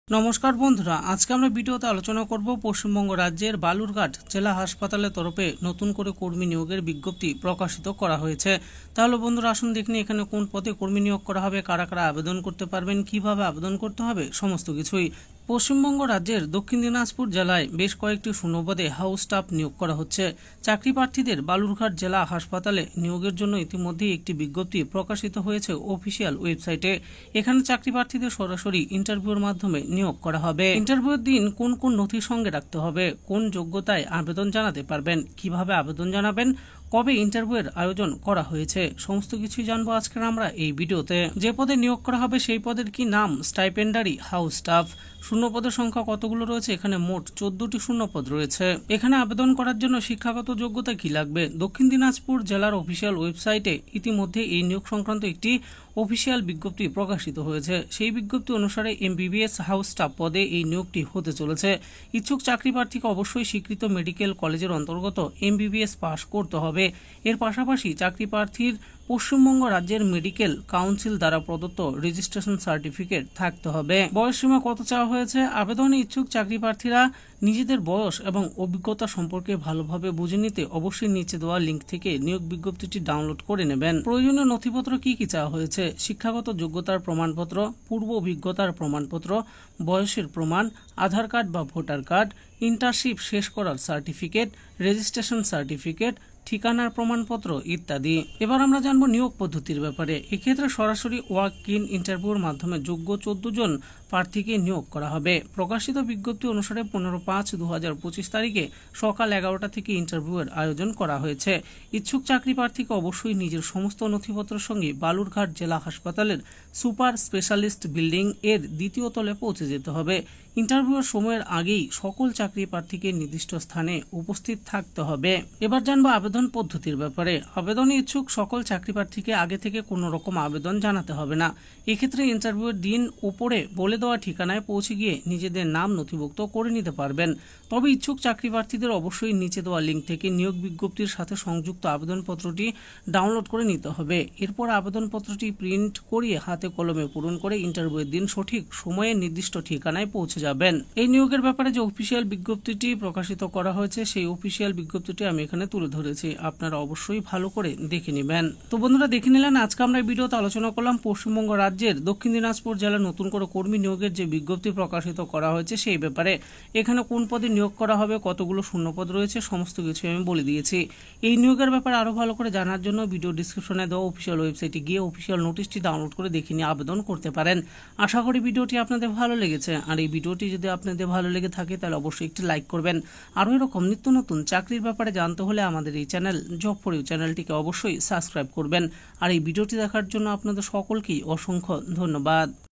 নমস্কার বন্ধুরা, আজকে আমরা ভিডিওতে আলোচনা করব পশ্চিমবঙ্গ রাজ্যের বালুরঘাট জেলা হাসপাতালের তরফে নতুন করে কর্মী নিয়োগের বিজ্ঞপ্তি প্রকাশিত করা হয়েছে। তাহলে বন্ধুরা আসুন দেখুন এখানে কোন পদে কর্মী নিয়োগ করা হবে, কারা কারা আবেদন করতে পারবেন, কিভাবে আবেদন করতে হবে, সমস্ত কিছুই। পশ্চিমবঙ্গ রাজ্যের দক্ষিণ দিনাজপুর জেলায় বেশ কয়েকটি শূন্যপদে হাউস স্টাফ নিয়োগ করা হচ্ছে। চাকরি প্রার্থীদের বালুরঘাট জেলা হাসপাতালে নিয়োগের জন্য ইতিমধ্যেই একটি বিজ্ঞপ্তি প্রকাশিত হয়েছে অফিসিয়াল ওয়েবসাইটে। এখানে চাকরি প্রার্থীদের সরাসরি ইন্টারভিউর মাধ্যমে নিয়োগ করা হবে। ইন্টারভিউর দিন কোন কোন নথি সঙ্গে রাখতে হবে, কোন যোগ্যতায় আবেদন জানাতে পারবেন, কিভাবে আবেদন জানাবেন, কবে ইন্টারভিউয়ের আয়োজন করা হয়েছে, সমস্ত কিছুই জানবো আজকের আমরা এই ভিডিওতে। যে পদে নিয়োগ করা হবে সেই পদের কি নাম? স্টাইপেন্ডারি হাউস স্টাফ। শূন্য পদের সংখ্যা কতগুলো রয়েছে? এখানে মোট 14টি শূন্য পদ রয়েছে। এখানে আবেদন করার জন্য শিক্ষাগত যোগ্যতা কি লাগবে? দক্ষিণ দিনাজপুর জেলার অফিসিয়াল ওয়েবসাইটে ইতিমধ্যে এই নিয়োগ সংক্রান্ত একটি অফিসিয়াল বিজ্ঞপ্তি প্রকাশিত হয়েছে। সেই বিজ্ঞপ্তি অনুসারে MBBS হাউস স্টাফ পদে এই নিয়োগটি হতে চলেছে। ইচ্ছুক চাকরি প্রার্থীকে অবশ্যই স্বীকৃত মেডিকেল কলেজের অন্তর্গত MBBS পাস করতে হবে। এর পাশাপাশি চাকরি প্রার্থীর পশ্চিমবঙ্গ রাজ্যের মেডিকেল কাউন্সিল দ্বারা প্রদত্ত রেজিস্ট্রেশন সার্টিফিকেট থাকতে হবে। বয়সসীমা কত চাওয়া হয়েছে? আবেদনে ইচ্ছুক চাকরি প্রার্থীরা নিজেদের বয়স এবং অভিজ্ঞতা সম্পর্কে ভালোভাবে বুঝে নিতে অবশ্যই নিচে দেওয়া লিঙ্ক থেকে নিয়োগ বিজ্ঞপ্তিটি ডাউনলোড করে নেবেন। প্রয়োজনীয় নথিপত্র কি কি চাওয়া হয়েছে? শিক্ষাগত যোগ্যতার প্রমাণপত্র, পূর্ব অভিজ্ঞতার প্রমাণপত্র, বয়সের প্রমাণ, আধার কার্ড বা ভোটার কার্ড, ইন্টার্নশিপ শেষ করার সার্টিফিকেট, রেজিস্ট্রেশন সার্টিফিকেট, ঠিকানার প্রমাণপত্র ইত্যাদি। এবার আমরা জানবো নিয়োগ পদ্ধতির ব্যাপারে। এক্ষেত্রে সরাসরি ওয়াক ইন ইন্টারভিউর মাধ্যমে যোগ্য 14 জন প্রার্থীকে নিয়োগ করা হবে। প্রকাশিত বিজ্ঞপ্তি অনুসারে 15/5/2025 তারিখে সকাল 11টা থেকে ইন্টারভিউয়ের আয়োজন করা হয়েছে। ইচ্ছুক চাকরি প্রার্থীকে অবশ্যই নিজের সমস্ত নথিপত্রের সঙ্গে বালুরঘাট জেলা হাসপাতালের সুপার স্পেশালিস্ট বিল্ডিং এর 2য় তলে পৌঁছে যেতে হবে। ইন্টারভিউয়ের সময়ের আগেই সকল চাকরি প্রার্থীকে নির্দিষ্ট স্থানে উপস্থিত থাকতে হবে। এবার জানবো আবেদন পদ্ধতির ব্যাপারে। আবেদনে ইচ্ছুক সকল চাকরি প্রার্থীকে আগে থেকে কোনো রকম আবেদন জানাতে হবে না। এক্ষেত্রে ইন্টারভিউয়ের দিন উপরে বলে দেওয়া ঠিকানায় পৌঁছে গিয়ে নিজেদের নাম নথিভুক্ত করে নিতে পারবেন। তবে ইচ্ছুক চাকরি প্রার্থীদের অবশ্যই নিচে দেওয়া লিঙ্ক থেকে নিয়োগ বিজ্ঞপ্তির সাথে সংযুক্ত আবেদনপত্রটি ডাউনলোড করে নিতে হবে। এরপর আবেদনপত্রটি প্রিন্ট করিয়ে হাতে কলমে পূরণ করে ইন্টারভিউয়ের দিন সঠিক সময়ে নির্দিষ্ট ঠিকানায় পৌঁছে যাবেন। এই নিয়োগের ব্যাপারে যে অফিসিয়াল বিজ্ঞপ্তিটি প্রকাশিত করা হয়েছে সেই অফিসিয়াল বিজ্ঞপ্তিটি আমি এখানে তুলে ধরেছি, আপনারা অবশ্যই ভালো করে দেখে নেবেন। তো বন্ধুরা দেখে নিলেন, আজকে আমরা এই ভিডিওতে আলোচনা করলাম পশ্চিমবঙ্গ রাজ্যের দক্ষিণ দিনাজপুর জেলার নতুন করে কর্মী নিয়োগের যে বিজ্ঞপ্তি প্রকাশিত করা হয়েছে সেই ব্যাপারে। এখানে কোন পদে নিয়োগ করা হবে, কতগুলো শূন্যপদ রয়েছে, সমস্ত কিছু আমি বলে দিয়েছি। এই নিয়োগের ব্যাপারে আরো ভালো করে জানার জন্য ভিডিও ডিসক্রিপশনে দেওয়া অফিসিয়াল ওয়েবসাইটে গিয়ে অফিসিয়াল নোটিশটি ডাউনলোড করে দেখে নিয়ে আবেদন করতে পারেন। আশা করি ভিডিওটি আপনাদের ভালো লেগেছে। আর এই ভিডিওটি যদি আপনাদের ভালো লেগে থাকে তাহলে অবশ্যই একটি লাইক করবেন। আরও এরকম নিত্য নতুন চাকরির ব্যাপারে জানতে হলে আমাদের এই চ্যানেল জব ফর ইউ চ্যানেলটিকে অবশ্যই সাবস্ক্রাইব করবেন। আর এই ভিডিওটি দেখার জন্য আপনাদের সকলকেই অসংখ্য ধন্যবাদ।